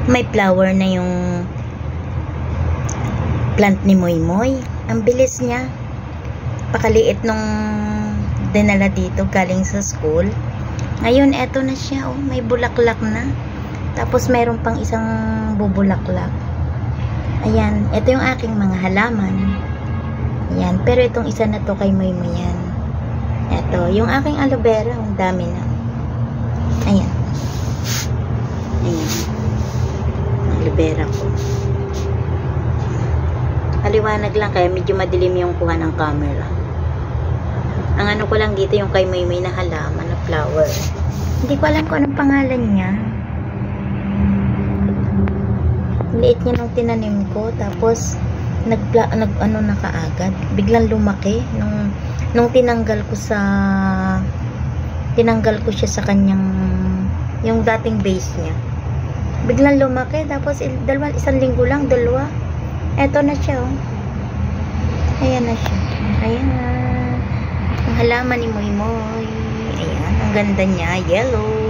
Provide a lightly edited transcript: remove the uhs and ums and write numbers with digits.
May flower na yung plant ni Moy Moy. Ang bilis niya. Pakaliit nung dinala dito galing sa school. Ngayon, eto na siya. Oh, may bulaklak na. Tapos, mayroon pang isang bubulaklak. Ayan. Ito yung aking mga halaman. Ayan. Pero itong isa na to kay Moy Moy yan. Ito. Yung aking aloe vera. Ang dami na. Ayan. Ayan. Aloe vera ko. Maliwanag lang kaya medyo madilim yung kuha ng camera. Ang ano ko lang dito yung kay Moy Moy na halaman na flower. Hindi ko alam kung anong pangalan niya. Liit niya nung tinanim ko. Tapos ano na kaagad. Biglang lumaki nung tinanggal ko siya sa kanyang yung dating base niya. Biglang lumaki. Tapos isang linggo lang, dalawa. Eto na siya, oh. Ayan na siya. Ayan na. Ang halaman ni Moy Moy. Ayan, ang ganda niya. Yellow.